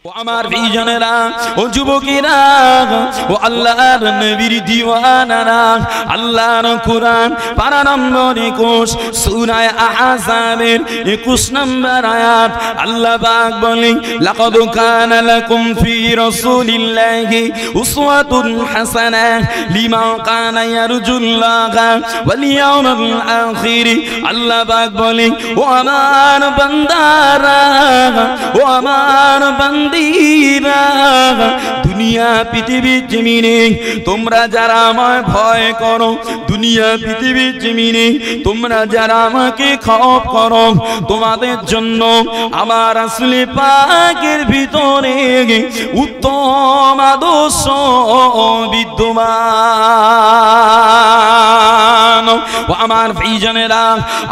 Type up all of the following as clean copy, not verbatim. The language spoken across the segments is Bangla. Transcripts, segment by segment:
ও আমার ভাইজানেরা, ও যুবকেরা, ও আল্লাহর নবীর দিওয়ানারা, আল্লাহর কোরআন পারা নম্বর 21 সূরা আহজাবের 21 নম্বর আয়াত আল্লাহ পাক বলেন, লাকাদ কানা লাকুম ফি রাসূলিল্লাহি উসওয়াতুন হাসানাহ লিমান কানা ইয়ারজুল্লাহা ওয়াল ইয়াউমাল আখির। আল্লাহ পাক বলেন, ও আমার বান্দারা, ও আমার বান্দীরা, দুনিয়া পৃথিবীর জমিনে তোমরা যারা আমায় ভয় করো, দুনিয়া পৃথিবীর জমিনে তোমরা যারা আমাকে খৌফ করো, তোমাদের জন্য আমার রাসূল পাকের ভিতরে উত্তম আদর্শ বিদ্যমান। ও আমার ভাইজানেরা,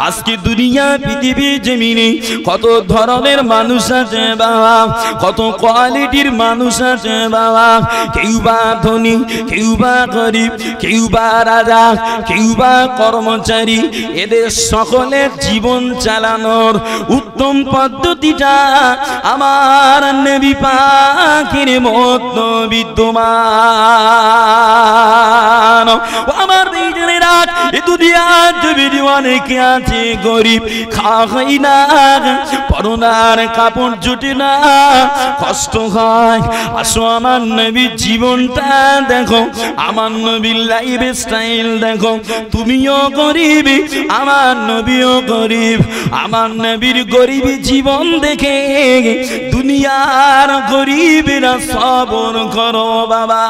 আজকে দুনিয়া পৃথিবীর জমিনে কত ধরনের মানুষ আছে বাবা, কত কোয়ালিটির মানুষ আছে বাবা। কেউ বা ধনী, কেউ বা গরিব, কেউ বা রাজা, কেউ বা কর্মচারী। এদের সকলের জীবন চালানোর উত্তম পদ্ধতিটা আমার নবী পাকের মধ্যে বিদ্যমান। ও আমার ভাইজানেরা, এ দুনিয়ার জমিনে অনেকে আছে গরিব, খাই না, পরনার কাপড় জুটে না, কষ্ট হয়। আসো আমার নবীর জীবনটা দেখো, আমার নবীর লাইফ স্টাইল দেখো। তুমিও গরিব, আমার নবীও গরিব। আমার নবীর গরিবী জীবন দেখে দুনিয়ার গরিবেরা সবর করো বাবা।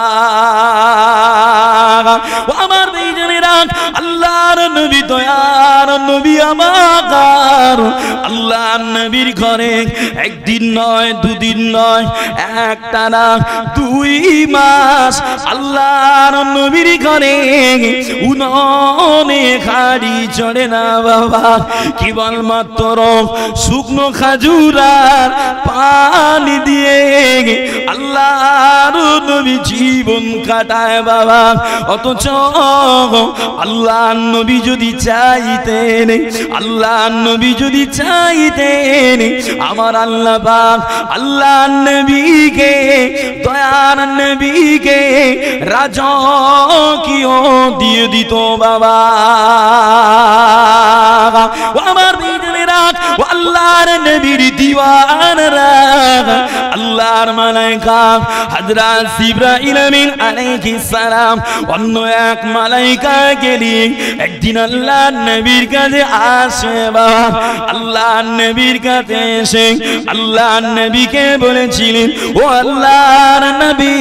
ও আমার ভাইজানেরা, আল্লাহর নবী দয়ার নবী আমার, আল্লাহর নবীর ঘরে একদিন নয়, দুদিন নয়, একটানা 2 মাস আল্লাহর নবীর ঘরে উননে খাড়ি চড়ে না বাবা। কেবলমাত্র শুকনো খাজুর আর পানি দিয়ে আল্লাহর নবী জীবন কাটায় বাবা। অথচ আল্লাহর নবী যদি চাইতেন, আল্লাহর নবী যদি চাইতেন, আমার আল্লাহ পাক আল্লাহর নবীকে, দয়ার নবীকে রাজকীয় দিয়ে দিত বাবা। ও আমার ভাইজানেরা, ও আল্লাহর নবীর দিওয়ানারা, আল্লাহর মালায়েকা হযরত জিবরাইল আমিন আলাইহিস সালাম অন্য এক মালায়েকা গেলি একদিন আল্লাহর নবীর কাছে আসে বাবা। আল্লাহর নবীর কাছে এসে আল্লাহর নবীকে বলেছিলেন, ও আল্লাহর নবী,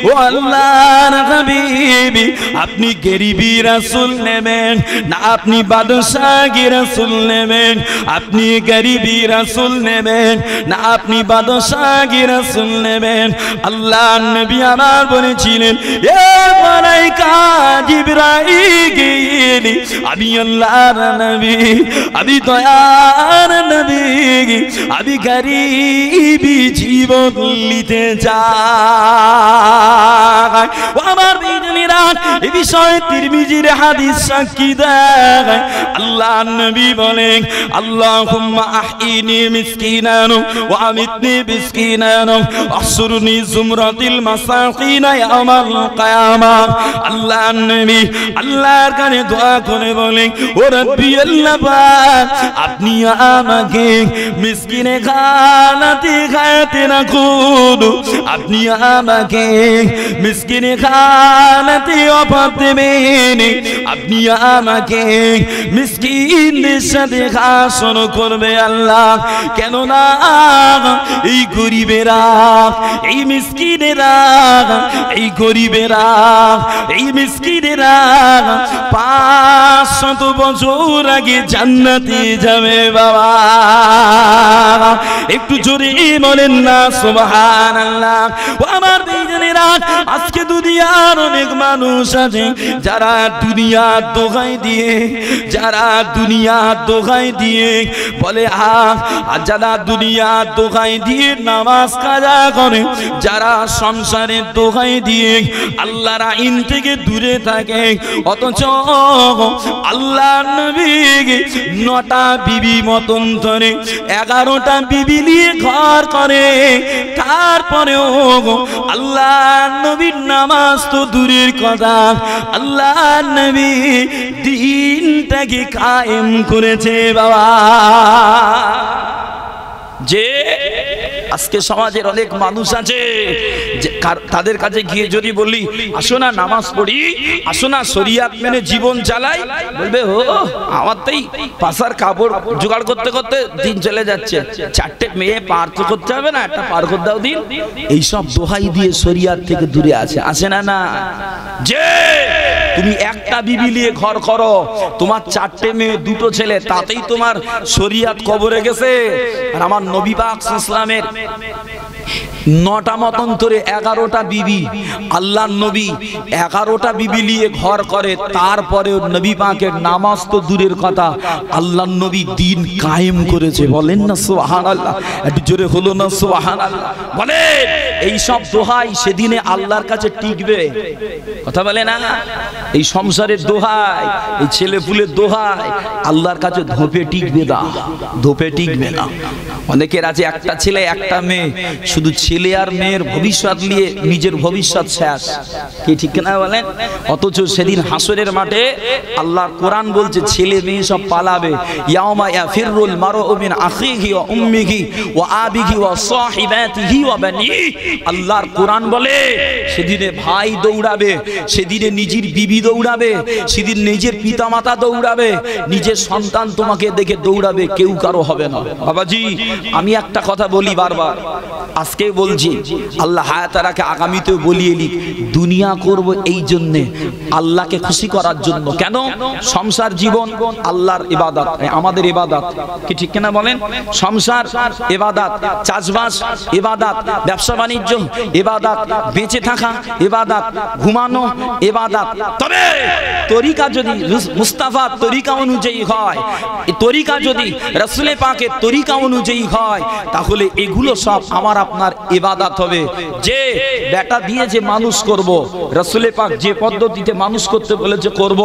ও আল্লাহর হাবিব, আপনি গরিবী রাসূল নেবেন না আপনি বাদশাহী রাসূল নেবেন? আপনি গরিবী রাসূল নেবেন না আপনি বাদশাহী রাসূল নেবেন? আল্লাহর নবী আমার বলেছিলেন, এ মালায়েকা জিবরাইল, আমি আল্লাহর নবী, আমি দয়ার নবী, আমি গরিবী জীবন নিতে চাই। ও আমার ভাইজানেরা, এই বিষয়ে তিরমিজির হাদিস সাক্ষী দেয়। আল্লাহর নবী বলেন, আল্লাহুম্মা আহইনি মিসকিনান ওয়া আমিতনি মিসকিনান ওয়াহশুরনি জুমরাতিল মাসাকিন ইয়াওমাল কিয়ামাহ। আল্লাহর নবী আল্লাহর কাছে দোয়া করে বলেন, ও রব্বি আল্লাহ পাক, আপনি আমাকে মিসকিনে খানাতে খায়াতে রাখুন, আপনি আমাকে মিসকিনে খানাতে অভাব দেবেন, আপনি আমাকে মিসকিনদের সাথে হাসন করবে আল্লাহ। কেননা এই গরিবেরা, এই মিসকিনেরা, এই গরিবেরা, এই মিসকিনেরা 500 বছর আগে জান্নাতে যাবে বাবা। একটু জোরে বলেন না সুবহানাল্লাহ। ও আমার ভাইজানেরা, আজকে দুনিয়ার অনেক মানুষ আছে যারা দুনিয়ার দোহাই দিয়ে, যারা দুনিয়ার দোহাই দিয়ে বলে, যারা দুনিয়ার দোহাই দিয়ে নামাজ কাজা করে, যারা সংসারের দোহাই দিয়ে আল্লাহর আইন থেকে দূরে থাকে, অথচ আল্লাহর নবী 9টা বিবি মতন ধরে 11টা বিবি নিয়ে ঘর করে, তারপরেও আল্লাহর নবীর নামাজ তো দূরের কথা, আল্লাহর নবী দিনটাকে কায়েম করেছে বাবা। যে আজকে সমাজের অনেক মানুষ আছে তাদের কাছে গিয়ে যদি বলি আসো না নামাজ পড়ি, আসো না শরিয়াত মেনে জীবন চালাই, বলবে ও আমার তাই পাশার কাপড় জোগাড় করতে করতে দিন চলে যাচ্ছে, 4টে মেয়ে পার তো করতে হবে না, একটা পার করে দাও দিন, এইসব দোহাই দিয়ে শরিয়াত থেকে দূরে আছে না না। যে তুমি একটা বিবি নিয়ে ঘর করো, তোমার 4টে মেয়ে 2টো ছেলে, তাতেই তোমার শরিয়াত কবরে গেছে। আর আমার নবী পাক ইসলামের 9টা মতান্তরে 11টা বিবি, আল্লাহর নবী 11টা বিবি নিয়ে ঘর করে, তারপরেও নবী পাকের নামাজ তো দূরের কথা, আল্লাহর নবী দিন কায়েম করেছে। বলেন না সুবহানাল্লাহ, একটু জোরে হলো না সুবহানাল্লাহ বলেন। এই সব দোহাই সেদিনে আল্লাহর কাছে টিকবে? কথা বলে না। এই সংসারের দোহাই, এই ছেলে পুলের দোহাই আল্লাহর কাছে ধোপে টিকবে না, ধোপে টিকবে না। অনেকের আছে একটা ছেলে একটা মেয়ে, শুধু ছেলে আর মেয়ের ভবিষ্যৎ নিয়ে নিজের ভবিষ্যৎ শেষ, কি ঠিক না বলেন? অথচ সেদিন হাসরের মাঠে আল্লাহর কোরআন বলছে ছেলে মেয়ে সব পালাবে। ইয়াউমা ইয়াফিরুল মারউ মিন আখিহি ওয়া উম্মিহি ওয়া আবিহি ওয়া সাহিবাতিহি ওয়া বানিহি। আল্লাহর কোরআন বলে সেদিনে ভাই দৌড়াবে, সেদিনে নিজের বিবি দৌড়াবে, সেদিন নিজের পিতামাতা দৌড়াবে, নিজের সন্তান তোমাকে দেখে দৌড়াবে, কেউ কারো হবে না। বাবাজি আমি একটা কথা বলি বারবার, আজকে বলছি, আল্লাহ হায়াতারাকে আগামীতেও বলিয়ে লিখ, দুনিয়া করব এই জন্যে, আল্লাহকে খুশি করার জন্য। কেন? সংসার জীবন আল্লাহর ইবাদত, আমাদের ইবাদত, কি ঠিক কিনা বলেন? সংসার ইবাদত, চাষবাস ইবাদত, ব্যবসা বাণিজ্য ইবাদত, বেঁচে থাকা ইবাদত, ঘুমানো ইবাদত। তবে তরিকা যদি মুস্তাফার তরিকা অনুযায়ী হয়, তরিকা যদি রাসূল পাকের তরিকা অনুযায়ী হয়, তাহলে এগুলো সব আমার আপনার ইবাদত হবে। যে বেটা দিয়ে যে মানুষ করব, রাসূল পাক যে পদ্ধতিতে মানুষ করতে বলেছে করব,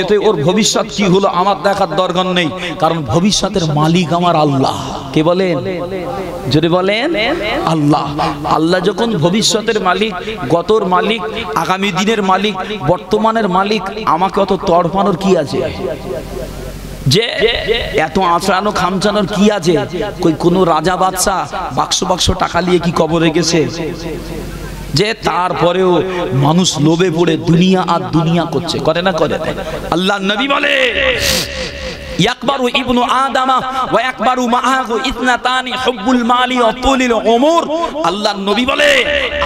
এতে ওর ভবিষ্যৎ কি হলো আমার দেখার দরকার নেই, কারণ ভবিষ্যতের মালিক আমার আল্লাহ। কে বলেন? যদি বলেন আল্লাহ। আল্লাহ যখন ভবিষ্যতের মালিক, গতর মালিক, আগামী দিনের মালিক, বর্তমানের মালিক, আমাকে অত তড়পানোর কি আছে? যে এত আঁচড়ানো খামচানোর কি আছে? কই কোনো রাজা বাদশা বাক্স বাক্স টাকা নিয়ে কি কবরে গেছে? যে তারপরেও মানুষ লোভে পড়ে দুনিয়া আর দুনিয়া করছে, করে না করে? আল্লাহ নবী বলে ইয়াকবারু ইবনু আদামা ওয়া ইয়াকবারু মাআহু ইতনাতানি হুব্বুল মালি ওয়া তুলিল উমর। আল্লাহর নবী বলে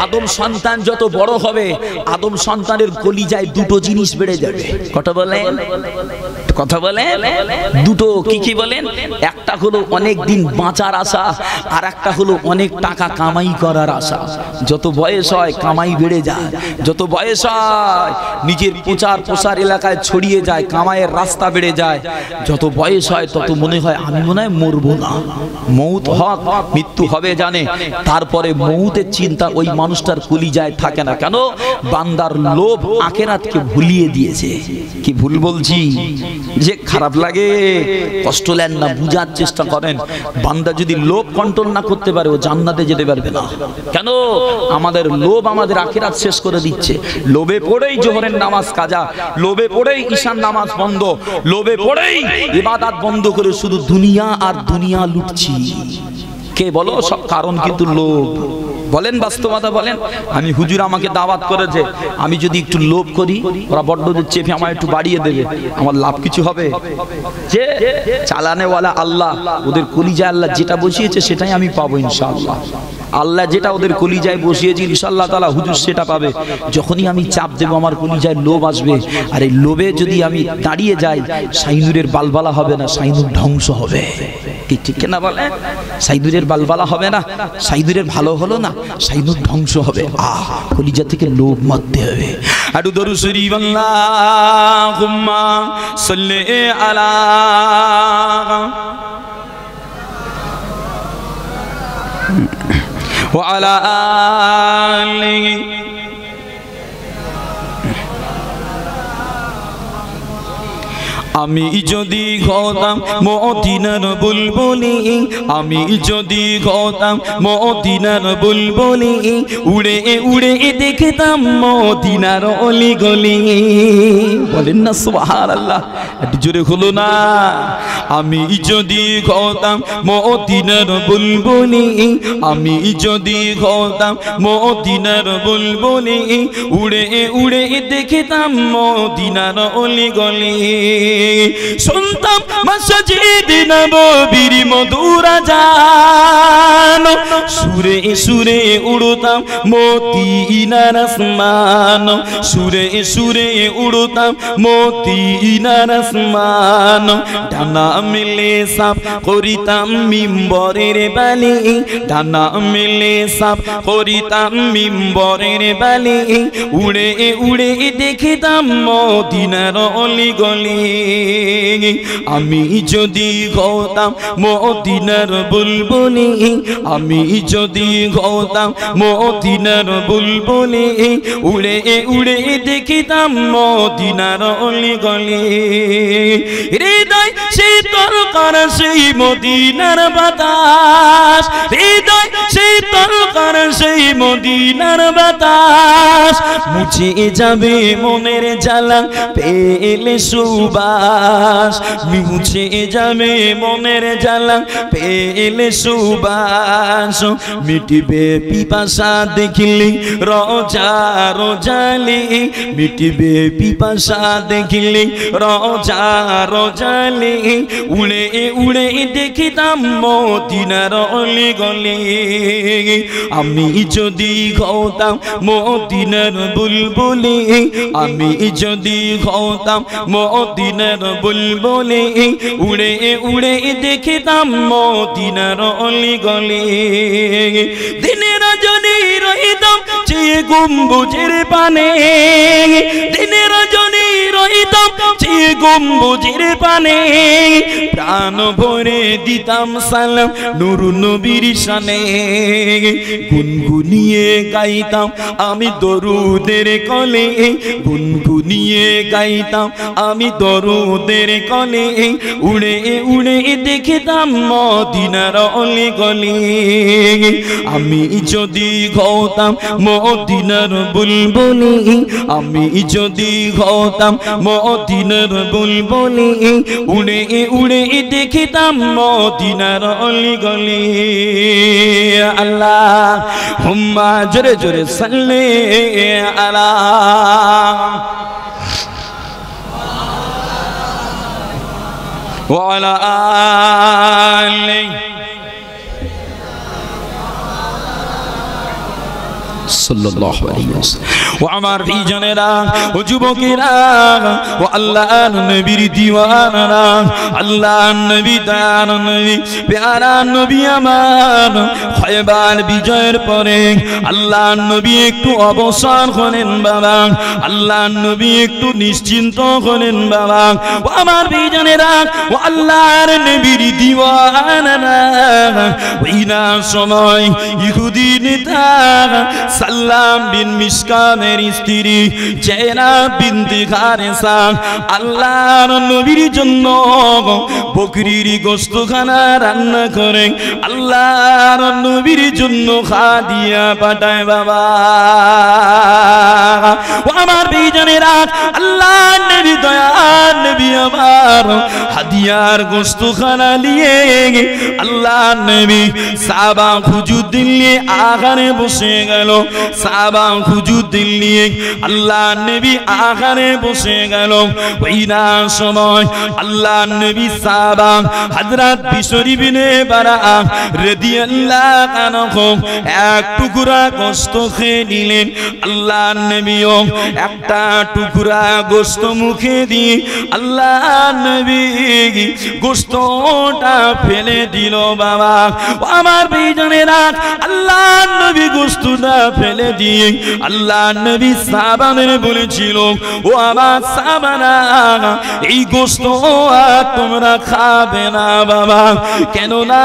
আদম সন্তান যত বড় হবে, আদম সন্তানের কলিজায় 2টো জিনিস বেড়ে যাবে। কথা বলেন, কথা বলেন, 2টো কি কি বলেন? একটা হলো অনেক দিন বাঁচার আশা, আর একটা হলো অনেক টাকা কামাই করার আশা। যত বয়স হয় কামাই বেড়ে যায়, যত বয়স হয় নিজের প্রচার প্রসার এলাকায় ছড়িয়ে যায়, কামাইয়ের রাস্তা বেড়ে যায়। যত বয়স হয় তত মনে হয় আমি মনে হয় মরবো না, মৌত হক, মৃত্যু হবে জানে, তারপরে মৌতের চিন্তা ওই মানুষটার কলিজায় থাকে না। কেন? বান্দার লোভ আখিরাতকে ভুলিয়ে দিয়েছে। কি ভুল বলছি? যে খারাপ লাগে, কষ্ট নেন না, বুঝার চেষ্টা করেন। বান্দা যদি লোভ কন্ট্রোল না করতে পারে, ও জান্নাতে যেতে পারবে না। কেন? আমাদের লোভ আমাদের আখিরাত শেষ করে দিচ্ছে। লোভে পড়েই জোহরের নামাজ কাজা, লোভে পড়েই ঈশার নামাজ বন্ধ, লোভে পড়েই ইবাদত বন্ধ করে শুধু দুনিয়া আর দুনিয়া লুটছি। কে বলো? সব কারণ কিন্তু লোভ। বলেন বাস্তবতা বলেন। আমি হুজুর আমাকে দাওয়াত করেছে, আমি যদি একটু লোভ করি, ওরা বড্ড চেপে আমার একটু বাড়িয়ে দেবে, আমার লাভ কিছু হবে? যে চালানেওয়ালা আল্লাহ, ওদের কলিজায় আল্লাহ যেটা বসিয়েছে সেটাই আমি পাবো ইনশাআল্লাহ। আল্লাহ যেটা ওদের কলিজায় বসিয়েছে ইনশাআল্লাহ তাআলা হুজুর সেটা পাবে। যখনই আমি চাপ দেবো আমার কলিজায় লোভ আসবে, আর এই লোভে যদি আমি দাঁড়িয়ে যাই, সাইনুরের বালবালা হবে না, সাইনুর ধ্বংস হবে। কি ঠিক না বলে? সাইনুরের বালবালা হবে না, সাইনুরের ভালো হলো না, সাইনুর ধ্বংস হবে। কলিজা থেকে লোভ মারতে হবে। আদু দরুদ শরীফ আল্লাহুম্মা সাল্লি আলা ওয়া আলা আলিহি। আমি যদি হতাম মদিনার বুলবুলি, আমি যদি হতাম মদিনার বুলবুলি, উড়ে উড়ে দেখতাম মদিনার অলি গলি। বলেন না সুবহানাল্লাহ, একটু জোরে হলো না। আমি যদি হতাম মদিনার বুলবুলি, আমি যদি হতাম মদিনার বুলবুলি, উড়ে উড়ে দেখতাম মদিনার অলি গলি। শুনতাম মসজিদ নববীর মধুর আযান, সুরে সুরে উড়তাম মদিনার আসমান, সুরে সুরে উড়তাম মদিনার আসমান। ডানা মেলে সাফ করিতাম মিম্বরের বালি, ডানা মেলে সাফ করিতাম মিম্বরের বালি, উড়ে উড়ে দেখতাম মদিনার অলি গলি। আমি যদি হতাম মদিনার বুলবুলি, আমি যদি হতাম মদিনার বুলবুলি, উড়ে উড়ে দেখতাম মদিনার অলি গলি। হৃদয় শীতল করে সেই মদিনার বাতাস, হৃদয় শীতল করে সেই মদিনার বাতাস, মুছে যাবে মনের জ্বালা পেলে সুবাস, মুছে যাবে মনের জ্বালা পেলে সুবাস। মিটিবে পিপাসা দেখলি রোজা রোজালি, মিটিবে পিপাসা দেখলি রোজা রোজালি, উড়ে উড়ে দেখতাম মদিনার অলি গলি। আমি যদি হতাম মদিনার বুলবুলি, আমি যদি হতাম মদিনার বুলবুলি, উড়ে উড়ে দেখতাম মদিনার অলি গলি। দিনে রজনী রহিতাম চেয়ে গম্বুজের পানে, দিনে রজনী রহিতাম চেয়ে গম্বুজের পানে, প্রাণ ভরে দিতাম সালাম নূর নবীর শানে। গুনগুনিয়ে গাইতাম আমি দরুদের কলে, গুনগুনিয়ে গাইতাম আমি দরুদের কলে, উড়ে উড়ে দেখতাম মদিনার অলি গলি। আমি যদি হতাম মদিনার বুলবুলি, আমি যদি হতাম মদিনার বুলবুলি, উড়ে উড়ে দেখতাম মদিনার অলি গলি। আল্লাহ হুম্মা জোরে জোরে সাল্লি আলা وعلى آله সাল্লাল্লাহু আলাইহি ওয়াসাল্লাম। ও আমার ভাইজানেরা ও যুবকেরা ও আল্লাহর নবীর দিওয়ানারা, আল্লাহর নবী তার নবী প্যারা নবী আমার খয়বার বিজয়ের পরে আল্লাহর নবী একটু অবসর হলেন বাবা, আল্লাহর নবী একটু নিশ্চিন্ত হলেন বাবা। ও আমার ভাইজানেরা ও আল্লাহর নবীর দিওয়ানারা, ওই না সময় ইহুদি নেতা সাল্লাম বিন মিশকামের স্ত্রী জায়নাব বিনতে হারেসা আল্লাহর নবীর জন্য বকরির গোশতখানা রান্না করে আল্লাহর নবীর জন্য হাদিয়া পাঠায় বাবা। ও আমার ভাইজানেরা, আল্লাহর নবী দয়ার নবী আমার হাদিয়ার গোশতখানা নিয়ে আল্লাহর নবী সাহাবা হুজুরদের নিয়ে আগানে বসে গেল। সাহাবা হুজুরদের নিয়ে আল্লাহর নবী আগানে বসে গেল। ওই না সময় আল্লাহর নবী সাহাবা হযরত বিশর ইবনে বারা রাদিয়াল্লাহু আনহু এক টুকরা গোশত খেয়ে নিলেন। আল্লাহর নবীও একটা টুকরা গোশত মুখে দিয়ে আল্লাহর নবী গোশতটা ফেলে দিল বাবা। আমার ভাইজানেরা, আল্লাহর নবী গোশত না ফেলে দিয়ে আল্লাহ নবী সাহাবাদের বলেছিল, ও আমার সাহাবারা, এই গোশত তোমরা খাবে না বাবা, কেন না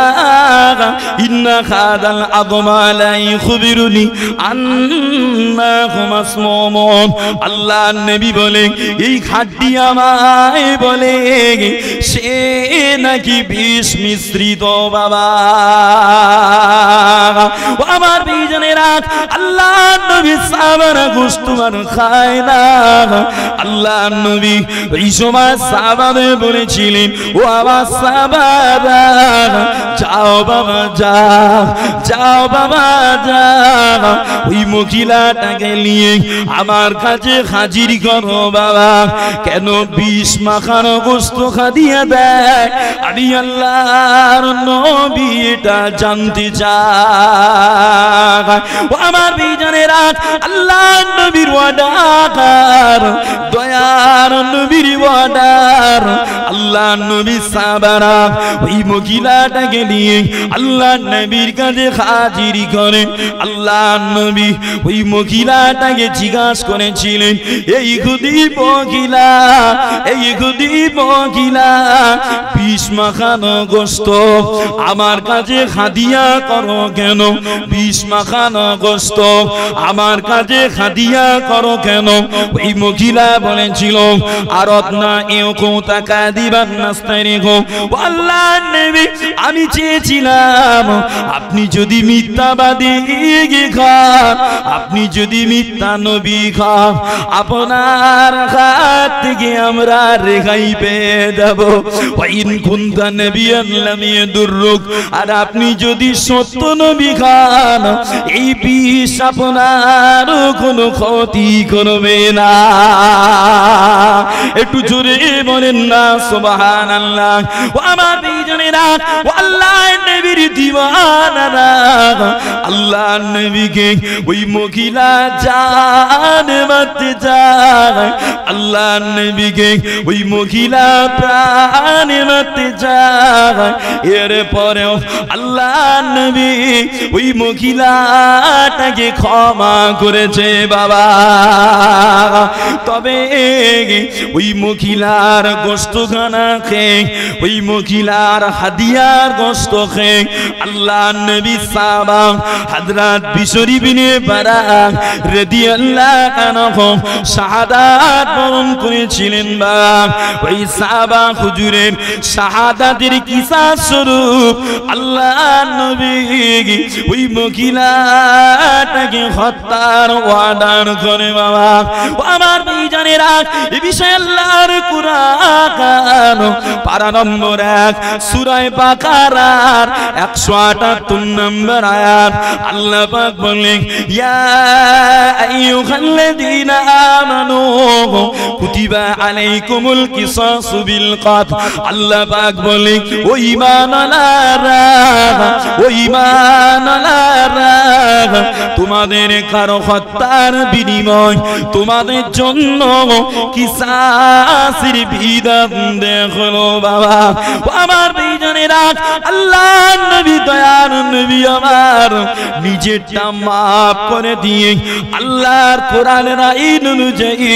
ইন্না খাদাল আদমা লা ইখবিরুনি আন্নাহু মাসমুমুন। আল্লাহ নবী বলে, এই হাড্ডি আমায় বলে সে নাকি বিষ মিশ্রিত বাবা। ও আমার ভাইজানেরা, আল্লাহ নবী সাহাবারা গোশত খায় না। আল্লাহ নবী এই সময় সাহাবাদের বলেছিলেন, ও আমার সাহাবারা, যাও বাবা যাও, যাও বাবা যাও, ওই মহিলাটাকে নিয়ে আমার কাছে হাজির করো বাবা। কেন বিষ মাখানো গোশত খাদিয়ে দেয়? আমি আল্লাহর নবী এটা জানতে চাই। ও আমার ভাইজানেরা, আল্লাহ নবীর ওয়াদার, দয়ার নবীর ওয়াদার, আল্লাহ নবী সাহাবারা ওই মহিলাটাকে নিয়ে আল্লাহ নবীর কাছে হাজির করে। আল্লাহ নবী ওই মহিলাটাকে জিজ্ঞাসা করেছিলেন, এই খুদি মহিলা, এই খুদি মহিলা, বিষ মাখানো গোশত আমার কাছে হাদিয়া করো কেন? বিষ মাখানো গোশত আমার কাছে হাদিয়া করো কেন? ওই মহিলা বলেছিল, আরদনা ইউকু তাকাদিবান নাস্তারিহু, আল্লাহ নবী আমি চেয়েছিলাম আপনি যদি মিথ্যাবাদী খান, আপনি যদি মিথ্যা নবী খান, আপনার হাত থেকে আমরা রেহাই পেয়ে যাব। ওয়াইন কুনতা নবিয়ান লাম ইয়াদুররুক, আর আপনি যদি সত্য নবী খান, এই বিষ আপনার কোনো ক্ষতি করবে না। একটু জোরে বলেন না সুবহানাল্লাহ। ও আমার ভাইজানেরা, ও আল্লাহ নবীর দিওয়ানারা, আল্লাহ নবীকে ওই মহিলা জান মারতে চায়, আল্লাহ নবীকে ওই মহিলা প্রাণ মারতে চায়। এরপরেও আল্লাহ নবী ওই মহিলাটাকে ক্ষমা করেছে বাবা। তবে ওই মহিলার গোশতখানা খেয়ে, ওই মহিলার হাদিয়ার গোশত খেয়ে আল্লাহ নবী সাহাবা হযরত বিশর ইবনে বারাক রাদিয়াল্লাহু আনহু শাহাদাত বরণ করেছিলেন বাবা। ওই সাহাবা হুজুরের শাহাদাতের কিসাস স্বরূপ আল্লাহ নবী ওই মহিলাটাকে হত্যার অর্ডার করে বাবা। ও আমার ভাইজানেরা, এই বিষয়ে আল্লাহর কুরআন পারা নম্বর 1 সূরা বাকারার 178 নম্বর আয়াত আল্লাহ পাক বলেন, ইয়া আইয়ুহাল্লাযীনা আমানু কুতিবা আলাইকুমুল কিসাসু বিল কাত। আল্লাহ পাক বলেন, ও ঈমানওয়ালারা, ও ঈমানওয়ালারা, তোমাদের কারো হত্যার বিনিময় তোমাদের জন্য কিসাসের বিধান দেখলো বাবা। আমার ভাইজানেরা, আল্লাহ নবী দয়ার নবী আমার নিজেরটা মাফ করে দিয়ে আল্লাহর কোরআনের আইন অনুযায়ী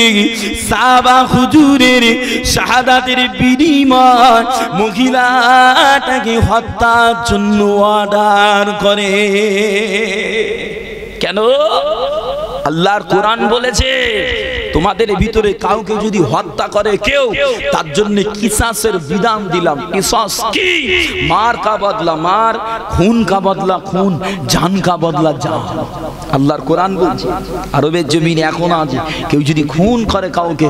সাহাবা হুজুরের শাহাদাতের বিনিময় মহিলাটাকে হত্যার জন্য অর্ডার করে। কেন? আল্লাহর কোরআন বলেছে, তোমাদের ভিতরে কাউকে যদি হত্যা করে কেউ, তার জন্য কিসাসের বিধান দিলাম। কিসাস কি? মার কা বদলা মার, খুন কা বদলা খুন, জান কা বদলা জান। আল্লাহর কোরআন বলছে, আরবের জমিনে এখন আছে কেউ যদি খুন করে কাউকে,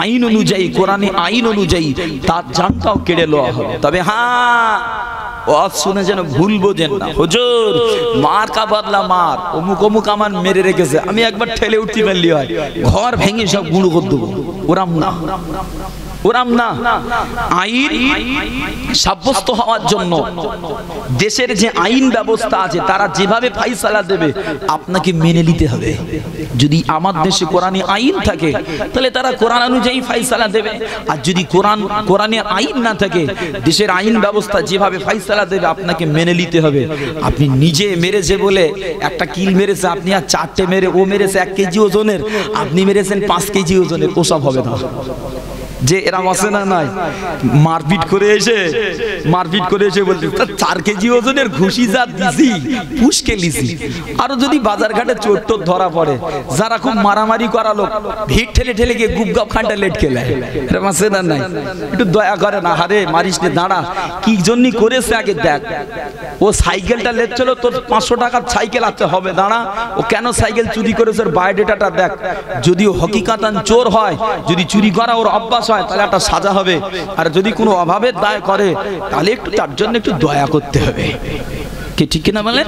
আইন অনুযায়ী, কোরআনে আইন অনুযায়ী তার জানটাও কেড়ে লওয়া হবে। তবে হ্যাঁ, ওয়াজ শুনে যেন ভুল বোঝেন না, হুজুর মার কা বদলা মার, অমুক অমুক আমার মেরে রেখেছে, আমি একবার ঠেলে উঠতে পারলি হয়, ঘর ভেঙে সব গুঁড়ো করে দেবো, ওরাম না। ওরাম না, আইন সাব্যস্ত হওয়ার জন্য দেশের যে আইন ব্যবস্থা আছে তারা যেভাবে ফাইসালা দেবে আপনাকে মেনে নিতে হবে। যদি আমার দেশে কোরআনে আইন থাকে তাহলে তারা কোরআন অনুযায়ী ফাইসালা দেবে, আর যদি কোরআনে আইন না থাকে দেশের আইন ব্যবস্থা যেভাবে ফাইসালা দেবে আপনাকে মেনে নিতে হবে। আপনি নিজে মেরেছে বলে একটা কিল মেরেছে, আপনি আর 4টে মেরে, ও মেরেছে 1 কেজি ওজনের, আপনি মেরেছেন 5 কেজি ওজনের, ওসব হবে না। যে এরা আছে না নাই, মারপিট করে এসে বলতে 4 কেজি ওজনের ঘুষি যা দিছি পুষকে লিছি। আরো যদি বাজার ঘাটে চোর টোর ধরা পড়ে, যারা খুব মারামারি করা লোক ভিড় ঠেলে ঠেলে গিয়ে গুপগাপ খানটা লেট খেলে, এরকম আছে না নাই? একটু দয়া করে না, হারে মারিস নে, দাঁড়া, কি জন্য করেছে আগে দেখ। ও সাইকেলটা লেট ছিল, তোর 500 টাকার সাইকেল আছে, হবে, দাঁড়া, ও কেন সাইকেল চুরি করেছে, ওর বায়োডেটাটা দেখ। যদি ও হকিকাতান চোর হয়, যদি চুরি করা ওর অভ্যাস হয়, তাহলে একটা সাজা হবে। আর যদি কোনো অভাবের দায় করে তাহলে একটু তার জন্য একটু দয়া করতে হবে। ঠিক কিনা বলেন?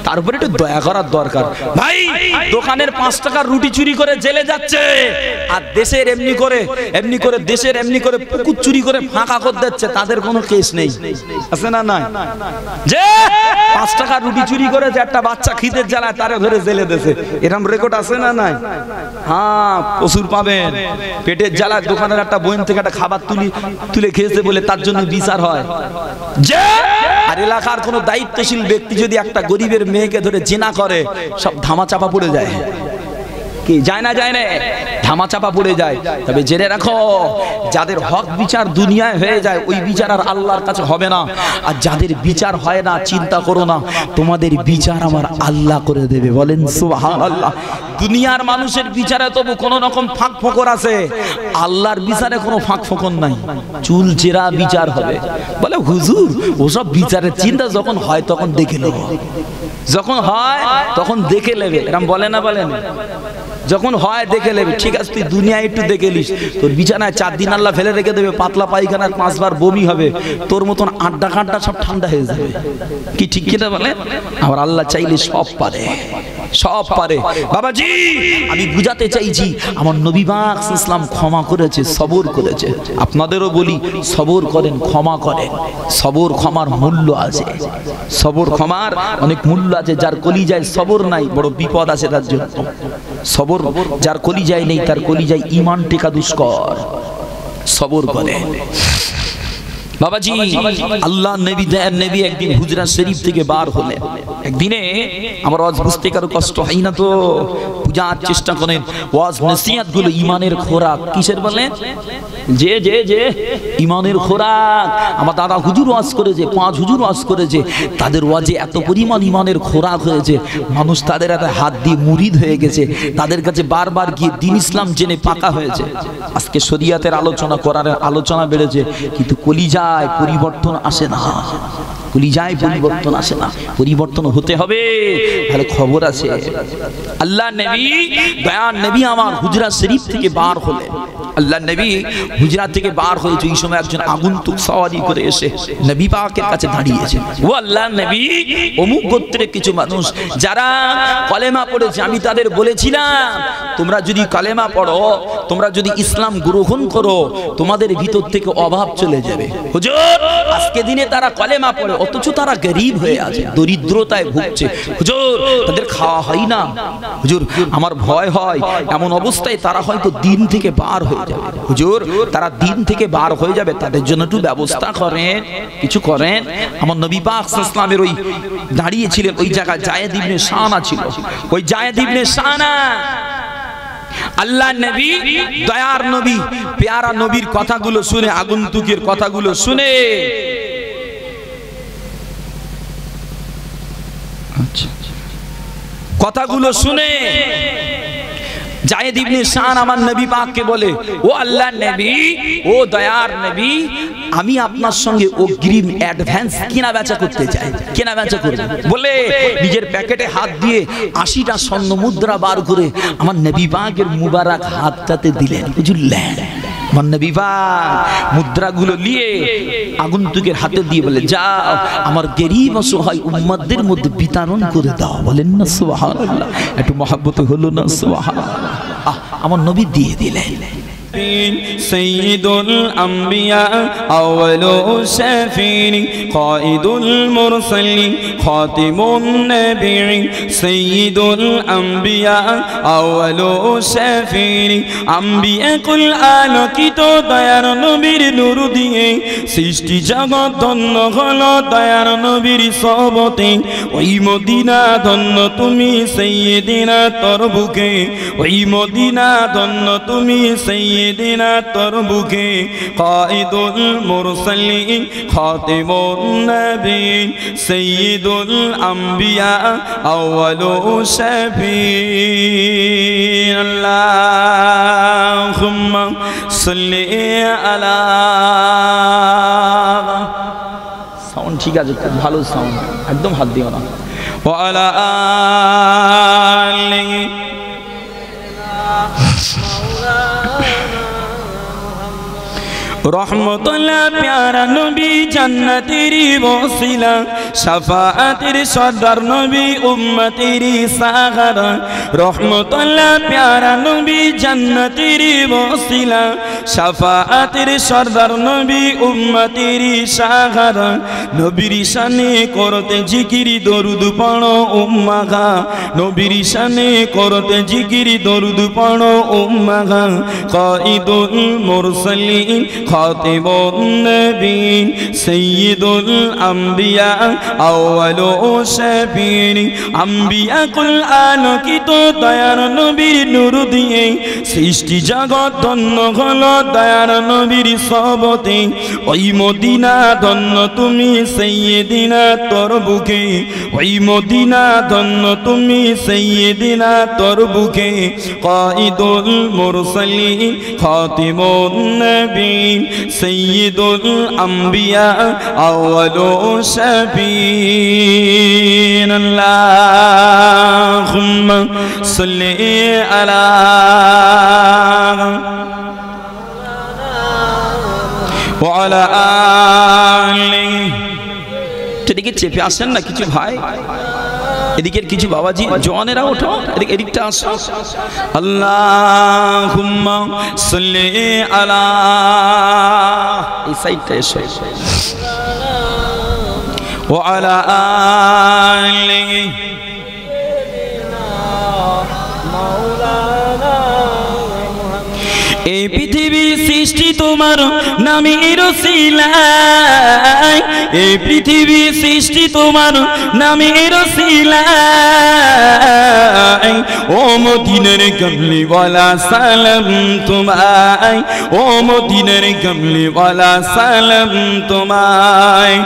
তার উপরে একটু দয়া করার দরকার। ভাই, দোকানের 5 টাকার রুটি চুরি করে জেলে যাচ্ছে, আর দেশের এমনি করে দেশের এমনি করে পুকুর চুরি করে ফাঁকা করে দিচ্ছে, তাদের কোনো কেস নেই, আছে না নাই? যে 5 টাকার রুটি চুরি করে যে একটা বাচ্চা খিদের জ্বালায় তারে ধরে জেলে দিয়েছে, এরকম রেকর্ড আছে না নাই? হ্যাঁ, প্রচুর পাবেন। পেটের জ্বালায় দোকানের একটা বোন থেকে একটা খাবার তুলে খেয়েছে বলে তার জন্য বিচার হয়। যে আর এলাকার কোনো দায়িত্বশীল ব্যক্তি যদি একটা গরিবের মেয়েকে ধরে জিনা করে, সব ধামাচাপা পড়ে যায়। কি যায় না? ধামাচাপা পড়ে যায়। তবে জেনে রাখো, যাদের হক বিচার দুনিয়ায় হয়ে যায় ওই বিচার আর আল্লাহর কাছে হবে না। আর যাদের বিচার হয় না, চিন্তা করো না, তোমাদের বিচার আমার আল্লাহ করে দেবে। বলেন সুবহানাল্লাহ। দুনিয়ার মানুষের বিচারে তবু কোনো রকম ফাঁক ফোকর আছে, আল্লাহর বিচারে কোনো ফাঁক ফোকর নাই, চুল চেরা বিচার হবে। বলে হুজুর, ওসব বিচারের চিন্তা যখন হয় তখন দেখে নেব, যখন হয় তখন দেখে নেবে, এরকম বলে না? বলেন, যখন হয় দেখে নেবে। ঠিক আছে, তুই দুনিয়ায় একটু দেখে নিস, তোর বিছানায় 4 দিন আল্লাহ ফেলে রেখে দেবে, পাতলা পায়খানার 5 বার বমি হবে, তোর মতন আড্ডা কাঁড্ডা সব ঠান্ডা হয়ে যাবে। কি ঠিক কিনা বলে? আমার আল্লাহ চাইলে সব পারে, সব পারে। বাবাজি, আমি বুঝাতে চাইছি, আমার নবী পাক সাল্লাল্লাহু আলাইহি ওয়াসাল্লাম ক্ষমা করেছে, সবর করেছে। আপনাদেরও বলি, সবর করেন, ক্ষমা করেন। সবর ক্ষমার মূল্য আছে, সবর ক্ষমার অনেক মূল্য আছে। যার কলিজায় সবর নাই, বড় বিপদ আছে তার জন্য। সবর যার কলিজায় নেই, তার কলিজায় ঈমান টেকা দুষ্কর। সবর করে বাবাজি। আল্লাহ নবী একদিন হুজরা শরীফ থেকে বার হলেন। একদিনে আমার ওয়াজ বুঝতে কারো কষ্ট হয় না তো বুঝার চেষ্টা করেন। ওয়াজ নসিহত গুলো ঈমানের খোরাক। কিসের বলেন? যে যে যে ঈমানের খোরাক। আমার দাদা হুজুর ওয়াজ করেছে, 5 হুজুর ওয়াজ করেছে, তাদের ওয়াজে এত পরিমাণ ঈমানের খোরাক হয়েছে, মানুষ তাদের একটা হাত দিয়ে মুরিদ হয়ে গেছে, তাদের কাছে বারবার গিয়ে দ্বীন ইসলাম জেনে পাকা হয়েছে। আজকে শরীয়তের আলোচনা করার আলোচনা বেড়েছে, কিন্তু কলিজায় পরিবর্তন আসে না, কলিজায় পরিবর্তন আসে না। পরিবর্তন হতে হবে, তাহলে খবর আছে। আল্লাহ নবী, দয়ার নবী আমার হুজরা শরীফ থেকে বার হলেন। আল্লাহ নবী হুজরা থেকে বার হয়েছে, এই সময় একজন আগন্তুক সওয়ারি করে এসে নবী পাকের কাছে দাঁড়িয়েছে। ও আল্লাহ নবী, অমুক গোত্রের কিছু মানুষ যারা কলেমা পড়েছে, আমি তাদের বলেছিলাম তোমরা যদি কলেমা পড়ো, তোমরা যদি ইসলাম গ্রহণ করো, তোমাদের ভিতর থেকে অভাব চলে যাবে। হুজুর, আজকে দিনে তারা কলেমা পড়ে, অথচ তারা গরীব হয়ে আছে, দরিদ্রতায় ভুগছে। হুজুর, তাদের খাওয়া হয় না। হুজুর, আমার ভয় হয় এমন অবস্থায় তারা হয়তো দিন থেকে বার হয়ে যাবে। হুজুর, তারা দিন থেকে বার হয়ে যাবে, তাদের জন্য একটু ব্যবস্থা করেন, কিছু করেন। আমার নবী পাক সাল্লাল্লাহু আলাইহি ওয়াসাল্লামের ওই দাঁড়িয়েছিলেন ওই জায়গায় যায়েদ ইবনে শানা ছিল। ওই যায়েদ ইবনে শানা আল্লাহ নবী, দয়ার নবী, পেয়ারা নবীর কথাগুলো শুনে, আগন্তুকের কথাগুলো শুনে কথাগুলো শুনে যায়েদ ইবনে শান আমার নবী পাককে বলে, ও আল্লাহ নবী, ও দয়ার নবী, আমি আপনার সঙ্গে অগ্রিম অ্যাডভান্স কেনা বেচা করতে চাই। কেনা বেচা করব বলে নিজের প্যাকেটে হাত দিয়ে 80টা স্বর্ণ মুদ্রা বার করে আমার নবী পাকের মুবারক হাতটাতে দিলেন। বুঝলেন? আমার নবী পাক মুদ্রাগুলো নিয়ে আগন্তুকের হাতে দিয়ে বলে, যাও আমার গরীব অসহায় উম্মতদের মধ্যে বিতরণ করে দাও। বলেন না সুবহানাল্লাহ? একটু মহব্বত হলো না? সুবহানাল্লাহ। আমার নবী দিয়ে দিলেন। শাফিঈন সাইয়্যিদুল আম্বিয়া আউয়ালুশ শাফিঈন কায়িদুল মুরসালিন খাতিমুন নবিয়্যিন সাইয়্যিদুল আম্বিয়া আউয়ালুশ শাফিঈন আম্বিয়া কুল আলোকিত দয়ার নবীর নূর দিয়ে সৃষ্টি জগৎ ধন্য হলো দয়ার নবীর সহবতে ওই মদিনা ধন্য তুমি সাইয়্যিদিনা তোর বুকে ওই মদিনা ধন্য তুমি সাইয়্যিদিনা তোর বুকে কায়িদুল মুরসালিন খাতিমুন নবিয়্যিন সাইয়্যিদুল আম্বিয়া আউয়ালুশ শাফিঈন আল্লাহুম্মা সাল্লি আলা সাউন্ড ঠিক আছে খুব ভালো সাউন্ড একদম হাত দিও না ওয়া আলা আলিহি রহমতুল্লাহ প্যারা নবী জান্নাতেরি ওসিলা শাফাআতের সরদার নবী উম্মতেরি সাহারা রহমতুল্লাহ প্যারা নবী জান্নাতেরি ওসিলা শাফাআতের সরদার নবী উম্মতেরি সাহারা নবীর শানে করতে জিকির দরুদ পড়ো উম্মাহা নবীর শানে করতে জিকির দরুদ পড়ো উম্মাহা কায়িদুল মুরসালিন খাতিমুন নবিয়্যিন সাইয়্যিদুল আম্বিয়া আউয়ালুশ শাফিঈন আম্বিয়া কুল আলোকিত দয়ার নবীর নূর দিয়ে সৃষ্টি জগৎ ধন্য হলো দয়ার নবীর সহবতে ওই মদিনা ধন্য তুমি সাইয়্যিদিনা তোর বুকে ওই মদিনা ধন্য তুমি সাইয়্যিদিনা তোর বুকে কায়িদুল মুরসালিন খাতিমুন নবিয়্যিন সাইয়্যিদুল আম্বিয়া আউয়ালুশ শাফিঈন আল্লাহুম্মা সাল্লি আলা ওয়া আলা আলিহি এদিকে চেপে আসেন না কিছু ভাই এদিকের কিছু বাবাজি জওয়ানেরা ওঠো এদিকটা আসো আল্লাহুম্মা সাল্লি আলা এই সাইডটা এসো ওয়া আলা আলিহি এই পৃথিবী সৃষ্টি তোমার নামের ওসিলায় এই পৃথিবী সৃষ্টি তোমার নামের ওসিলায় ও মদিনার কমলিওয়ালা সালাম তোমায় ও মদিনার কমলিওয়ালা সালাম তোমায়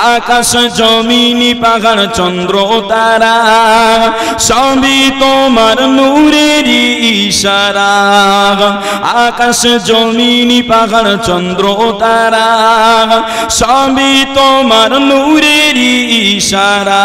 আকাশ জমিন পাহাড় চন্দ্র তারা সবই তোমার নূরের ইশারা আকাশ জমিন পাহাড় চন্দ্র তারা সবই তোমার নূরের ইশারা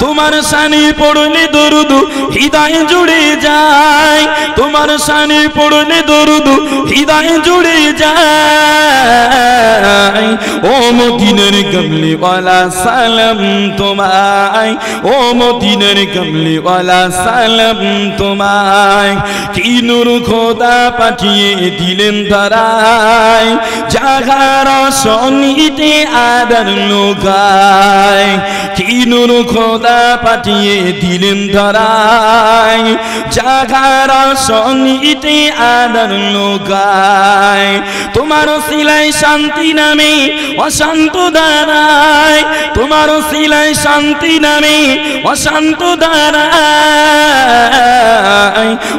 তোমার শানে পড়লে দরুদ হৃদয় জুড়ে যায় তোমার শানে পড়লে দরুদ হৃদয় জুড়ে যায় ও মদিনার কমলিওয়ালা সালাম তোমায় ও মদিনার কমলিওয়ালা সালাম তোমায় কি নূর খোদা পাঠিয়ে দিলেন ধরায় জাগার সনিতে আদার লোকায় কি নূর খোদা পাঠিয়ে দিলেন ধরায় জাগার সনিতে আদার লোকায় তোমার সিলাই শান্তি নামে অশান্ত দাঁড়ায় তোমার সিলাই শান্তি নামে অশান্ত দাঁড়ায়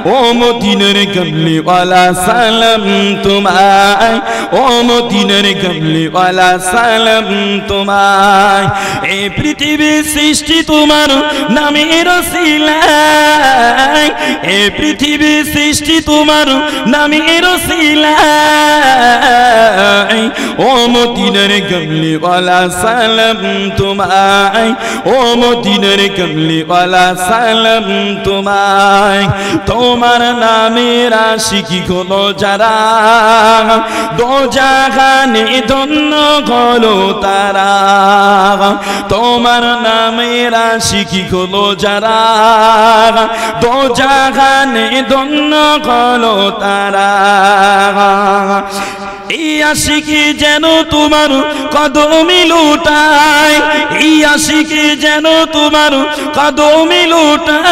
ও মদিনার কমলিওয়ালা সালাম তোমায় ও মদিনার কমলিওয়ালা সালাম তোমায় এই পৃথিবীর সৃষ্টি তোমার নামের ওসিলায় এই পৃথিবীর সৃষ্টি তোমার নামের ওসিলায় ও মদিনার কমলিওয়ালা সালাম তোমায় ও মদিনার কমলিওয়ালা সালাম তোমায় তোমার নামের আশিকি হলো যারা দো জাহানে ধন্য হলো তারা তোমার নামের আশিকি হলো যারা দো জাহানে জানে ধন্য হলো তারা। এই আশিকি যেন তোমার কদমে লুটায়, এই আশিকি যেন তোমার কদমে লুটায়।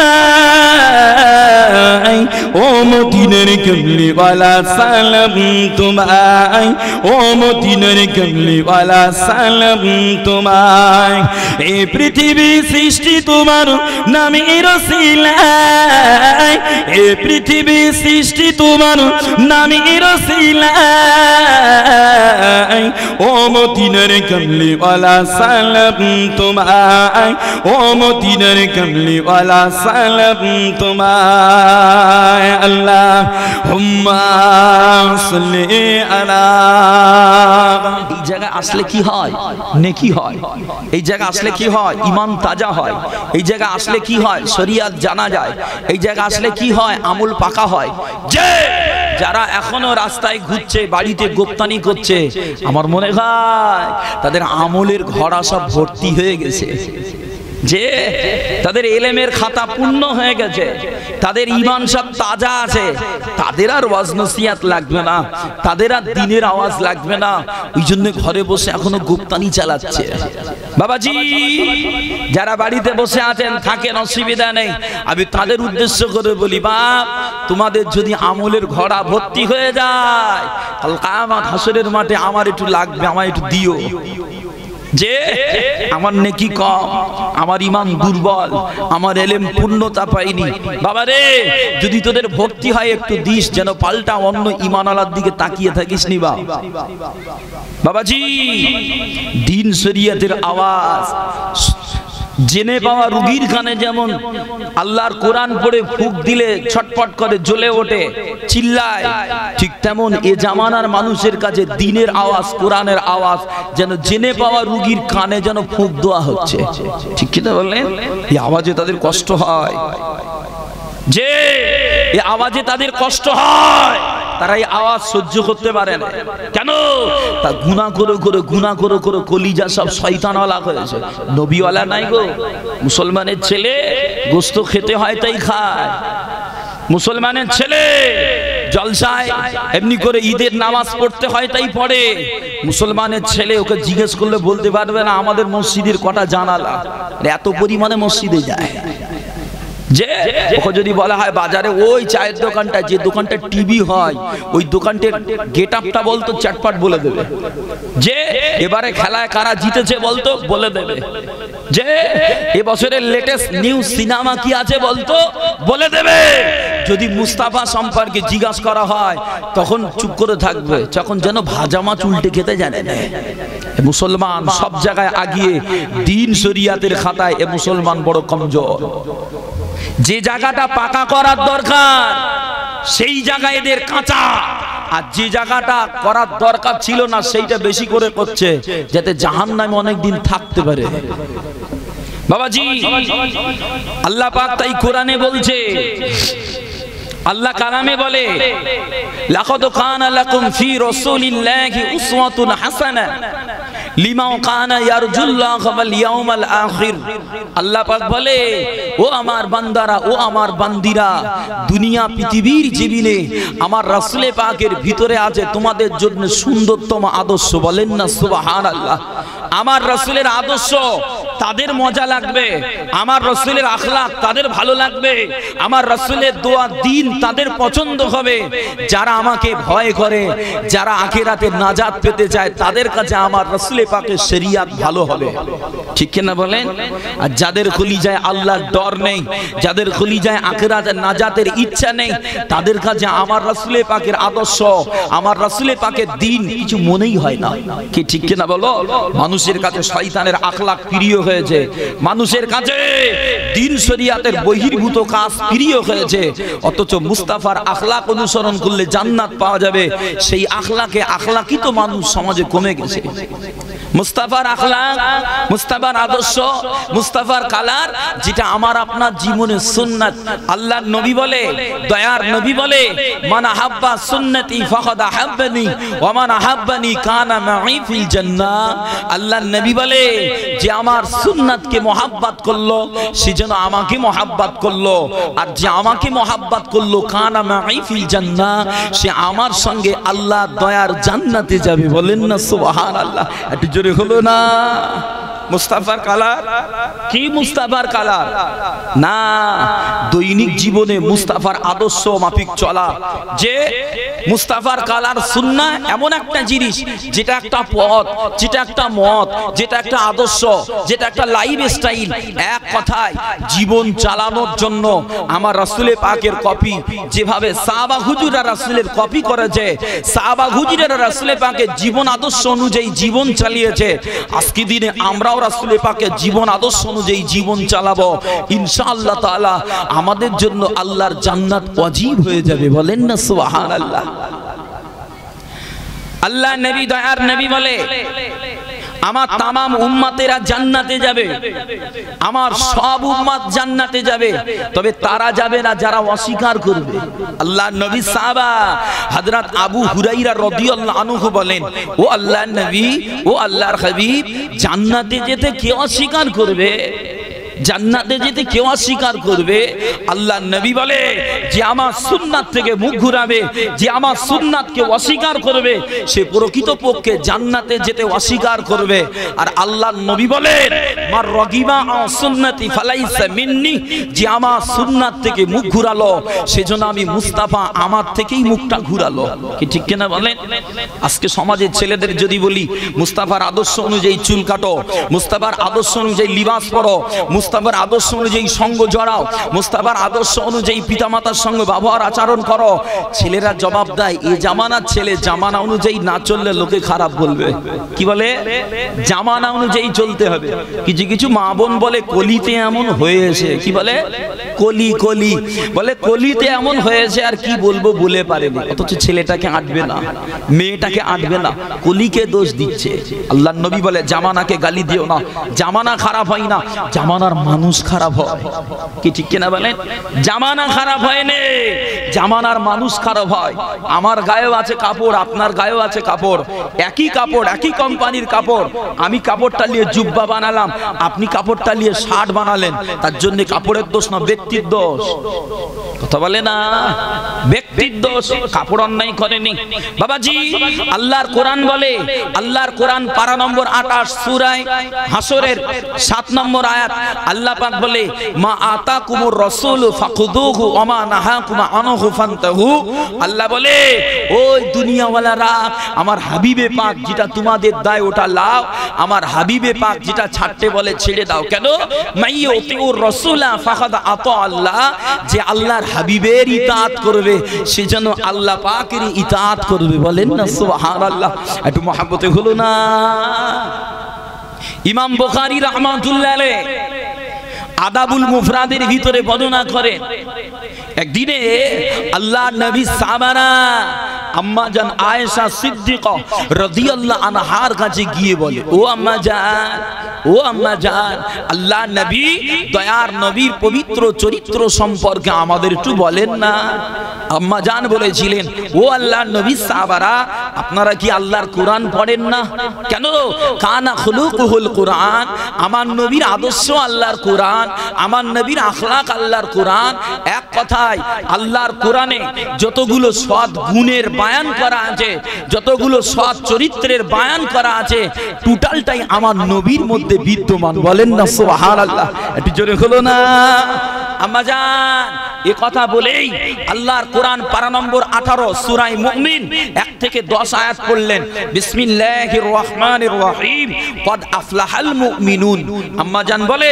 ও মদিনার কমলিওয়ালা সালাম তোমায়, ও মদিনার কমলিওয়ালা সালাম তোমায়। এই পৃথিবী সৃষ্টি তোমার নামের ওসিলায়, এই পৃথিবী সৃষ্টি তোমার নামের ওসিলায়। ও মদিনার কমলিওয়ালা সালাম তোমায়, ও মদিনার কমলিওয়ালা সালাম তোমায়। আল্লাহুম্মা সাল্লি আলা। এই জায়গায় আসলে কি হয়? নেকি হয়। এই জায়গায় আসলে কি হয়? ঈমান তাজা হয়। এই জায়গায় আসলে কি হয়? শরীয়ত জানা যায়। এই জায়গায় আসলে কি হয়? আমল পাকা হয়। যে যারা এখনো রাস্তায় ঘুরছে, বাড়িতে গোপ্তানি করছে, আমার মনে হয় তাদের আমলের ঘড়া সব ভর্তি হয়ে গেছে। যে তাদের ইলমের খাতা পূর্ণ হয়ে গেছে, তাদের ঈমান সব তাজা আছে, তাদের আর ওয়াজ নসিহত লাগবে না, তাদের আর দ্বীনের আওয়াজ লাগবে না। ওই জন্য ঘরে বসে এখনো গুপ্তানি চালাচ্ছে। বাবাজি যারা বাড়িতে বসে আছেন, থাকেন, অসুবিধা নেই, আমি তাদের উদ্দেশ্য করে বলি, বাপ তোমাদের যদি আমলের ঘড়া ভর্তি হয়ে যায়, কাল কিয়ামত হাসরের মাঠে আমার একটু লাগবে, আমার একটু দিও। যে আমার নেকি কম, আমার ঈমান দুর্বল, আমার ইলম পূর্ণতা পাইনি, বাবা রে যদি তোদের ভক্তি হয় একটু দিস, যেন পাল্টা অন্য ঈমানওয়ালার দিকে তাকিয়ে থাকিস নি। বাবাজি দ্বীন শরীয়তের আওয়াজ জেনে পাওয়া রুগীর কানে যেমন আল্লাহর কোরআন পড়ে ফুঁক দিলে ছটফট করে জ্বলে ওঠে, চিল্লায়, ঠিক তেমন এ জামানার মানুষের কাছে দ্বীনের আওয়াজ, কোরআনের আওয়াজ যেন জেনে পাওয়া রুগীর কানে যেন ফুঁক দেওয়া হচ্ছে। ঠিক কি না বললেন? এই আওয়াজে তাদের কষ্ট হয়, যে এই আওয়াজে তাদের কষ্ট হয়, তারা এই আওয়াজ সহ্য করতে পারে না। কেন? তা গুনাহ করে করে গুনাহ করে করে কলিজা সব শয়তানওয়ালা হয়েছে। নবীওয়ালা নাই গো। মুসলমানের ছেলে গোশত খেতে হয় তাই খায়, মুসলমানের ছেলে জলসায় এমনি করে ঈদের নামাজ পড়তে হয় তাই পড়ে। মুসলমানের ছেলে ওকে জিজ্ঞেস করলে বলতে পারবে না আমাদের মসজিদের কটা জানালা, এত পরিমাণে মসজিদে যায়। যে ওকে যদি বলা হয় বাজারে ওই চায়ের দোকানটা, যে দোকানটা টিভি হয়, ওই দোকানটার গেট আপটা বলতো, চটপট বলে দেবে। যে এবারে খেলায় কারা জিতেছে বলতো, বলে দেবে। যে এবছরের লেটেস্ট নিউজ সিনেমা কি আছে বলতো, বলে দেবে। যদি মুস্তাফা সম্পর্কে জিজ্ঞাসা করা হয় তখন চুপ করে থাকবে, তখন যেন ভাজা মাছ উল্টে খেতে জানে না। মুসলমান সব জায়গায় আগিয়ে, দ্বীন শরীয়তের খাতায় এ মুসলমান বড় কমজোর। যে জায়গাটা পাকা করার দরকার সেই জায়গায় এদের কাঁচা, আর যে জায়গাটা করার দরকার ছিল না সেইটা বেশি করে করছে, যাতে জাহান্নামে অনেকদিন থাকতে পারে। বাবাজি আল্লাহ পাক তাই কোরআনে বলছে, আল্লাহ কালামে বলে, লাকাদ কানা লাকুম ফি রাসূলিল্লাহি উসওয়াতুন হাসানাহ লিমান কানা ইয়ারজুল্লাহ ওয়াল ইয়াউমাল আখির। আল্লাহ পাক বলে, ও আমার বান্দারা, ও আমার বান্দিরা, দুনিয়া পৃথিবীর জীবনে আমার রাসূলে পাকের ভিতরে আছে তোমাদের জন্য সুন্দরতম আদর্শ। বলেন না সুবহানাল্লাহ। আমার রাসূলের আদর্শ তাদের মজা লাগবে, আমার রাসূলের আখলাক তাদের ভালো লাগবে, আমার রাসূলের দোয়া দ্বীন তাদের পছন্দ হবে। যারা আমাকে ভয় করে, যারা আখিরাতে নাজাত পেতে চায়, তাদের কাছে আমার রাসূলে পাকের শরীয়ত ভালো হবে। ঠিক কি না বলেন? আর যাদের কলিজায় আল্লাহর ডর নেই, যাদের কলিজায় আখিরাতের নাজাতের ইচ্ছা নেই, তাদের কাছে আমার রাসূলে পাকের আদর্শ, আমার রাসূলে পাকের দ্বীন কিছু মনেই হয় না। কি ঠিক কি না বলো? মানুষের কাছে শয়তানের আখলাক প্রিয় হয়েছে, মানুষের কাছে দ্বীন শরীয়তের বহির্ভূত কাজ প্রিয় হয়েছে। অথচ মুস্তাফার আখলাক অনুসরণ করলে জান্নাত পাওয়া যাবে, সেই আখলাকে আখলাকিত মানুষ সমাজে কমে গেছে। মুস্তাফার আখলাক, মুস্তাফার আদর্শ, মুস্তাফার কালার, যেটা আমার আপনার জীবনের সুন্নাত। আল্লাহর নবী বলে, দয়ার নবী বলে, মান আহাব্বা সুন্নতি ফাকাদ আহাব্বানি ওয়া মান আহাব্বানি কানা মাই ফিল জান্নাহ। আল্লাহর নবী বলে যে আমার সুন্নাতকে মহব্বত করলো সে যেন আমাকে মহব্বত করলো, আর যে আমাকে মহব্বত করলো কানা মাই ফিল জান্নাহ, সে আমার সঙ্গে আল্লাহ দয়ার জান্নাতে যাবে। বলেন না সুবহানাল্লাহ। একটু জোরে হলো না? মুস্তাফার কালার কি? মুস্তাফার কালার না, দৈনিক জীবনে মুস্তাফার আদর্শ মাফিক চলা। যে মুস্তাফার কালার সুন্নাহ এমন একটা জিনিস, যেটা একটা পথ, যেটা একটা মত, যেটা একটা আদর্শ, যেটা একটা লাইফ স্টাইল। এক কথায় জীবন চালানোর জন্য আমার রাসূলের পাকের কপি, যেভাবে সাহাবা হুজুররা রাসূলের কপি করেছে, সাহাবা হুজুররা রাসূলের পাকের জীবন আদর্শ অনুযায়ী জীবন চালিয়েছে, আজকে দিনে আমরাও রাসূলের পাকের জীবন আদর্শ অনুযায়ী জীবন চালাবো। ইনশাআল্লাহ তাআলা আমাদের জন্য আল্লাহর জান্নাত ওয়াজিব হয়ে যাবে। বলেন না সুবহানাল্লাহ। আল্লাহ নবী, দয়ার নবী বলে আমার তামাম উম্মতেরা জান্নাতে যাবে, আমার সব উম্মত জান্নাতে যাবে, তবে তারা যাবে না যারা অস্বীকার করবে। আল্লাহর নবী সাহাবা হযরত আবু হুরায়রা রাদিয়াল্লাহু আনহু বলেন, ও আল্লাহর নবী, ও আল্লাহর হাবিব, জান্নাতে যেতে কে অস্বীকার করবে? জান্নাতে যেতে কেউ অস্বীকার করবে? আল্লাহর নবী বলে যে আমার সুন্নাত থেকে মুখ ঘুরাবে, যে আমার সুন্নাতকে অস্বীকার করবে, সে প্রকৃতপক্ষে জান্নাতে যেতে অস্বীকার করবে। আর আল্লাহর নবী বলেন মার রাগিবা আন সুন্নতি ফালাইসা মিন্নি, যে আমার সুন্নাত থেকে মুখ ঘুরালো সেজন্য আমি মুস্তাফা আমার থেকেই মুখটা ঘুরালো। কি ঠিক কিনা বলেন? আজকে সমাজের ছেলেদের যদি বলি মুস্তাফার আদর্শ অনুযায়ী চুল কাটো, মুস্তাফার আদর্শ অনুযায়ী লিবাস পরো, মুস্তাফার আদর্শ অনুযায়ী সঙ্গ জড়াও, মুস্তাফার আদর্শ অনুযায়ী পিতামাতার সঙ্গে ব্যবহার আচরণ করো, ছেলেরা জবাব দেয় এই জামানার ছেলে জামানা অনুযায়ী না চললে লোকে খারাপ বলবে। কি বলে? জামানা অনুযায়ী চলতে হবে। কিছু কিছু মা বোন বলে কলিতে এমন হয়েছে। কি বলে? কলি, কলি বলে কলিতে এমন হয়েছে, আর কি বলবো বলে পারেনি, অথচ ছেলেটাকে আটবে না, মেয়েটাকে আটবে না, কলিকে দোষ দিচ্ছে। আল্লাহর নবী বলে জামানাকে গালি দিও না, জামানা খারাপ হয় না, জামানার মানুষ খারাপ হয়। কি ঠিক কিনা বলেন? জামানা খারাপ হয় না, জামানার মানুষ খারাপ হয়। আমার গায়েও আছে কাপড়, আপনার গায়েও আছে কাপড়, একই কাপড়, একই কোম্পানির কাপড়। আমি কাপড়টা নিয়ে জুব্বা বানালাম, আপনি কাপড়টা নিয়ে শার্ট বানালেন, তার জন্য কাপড়ের দোষ না, ব্যক্তির দোষ। কথা বলে না? ব্যক্তির দোষ, কাপড় অন্যায় করেনি। বাবাজি, আল্লাহর কোরআন বলে, আল্লাহর কোরআন পারা নম্বর 28 সূরা হাসরের 7 নম্বর আয়াত, আল্লাহ পাক বলে মা আতাকুমুর রাসূলু ফাখুযুহু ওয়া মা নাহাকুম আনহু ফান্তাহু। আল্লাহ বলে ওই দুনিয়াওয়ালারা, আমার হাবিবে পাক যেটা তোমাদের দায় ওটা লাও, আমার হাবিবে পাক যেটা ছাড়তে বলে ছেড়ে দাও। কেন? মাইয়ুতিউর রাসূলা ফাকাদ আতা আল্লাহ, যে আল্লাহর হাবিবের ইতাআত করবে সে যেন আল্লাহ পাকের ইতাআত করবে। বলেন না সুবহানাল্লাহ। একটু মহব্বতে হলো না? ইমাম বুখারী রাহমাতুল্লাহ আলাইহি আদাবুল মুফরাদের ভিতরে বর্ণনা করেন, একদিনে আল্লাহর নবী সাহাবারা আম্মা জান আয়েশা সিদ্দিকা রাদিয়াল্লাহু আনহার কাছে গিয়ে বলে, ও আম্মা জান, ও আম্মা জান, আল্লাহর নবী, দয়ার নবীর পবিত্র চরিত্র সম্পর্কে আমাদের একটু বলেন না। আম্মা জান বলেছিলেন, ও আল্লাহর নবী সাহাবারা, আপনারা কি আল্লাহর কোরআন পড়েন না? কেন? কানা খুলুকুহুল কোরআন, আমার নবীর আদর্শ আল্লাহর কোরআন, আমার নবীর আখলাক আল্লাহর কোরআন। এক কথায় আল্লাহর কোরআনে যতগুলো সৎ গুণের বায়ান করা আছে, যতগুলো সৎ চরিত্রের বায়ান করা আছে, টোটালটাই আমার নবীর মধ্যে বিদ্যমান। বলেন না সুবহানাল্লাহ। একটু জোরে হলো না? আম্মা জান এ কথা বলেই আল্লাহর কোরআন পারা নম্বর 18 সূরা মুমিন 1 থেকে 10 আয়াত পড়লেন, বিসমিল্লাহির রহমানির রহিম, কদ আফলাহাল মুমিনুন। আম্মা জান বলে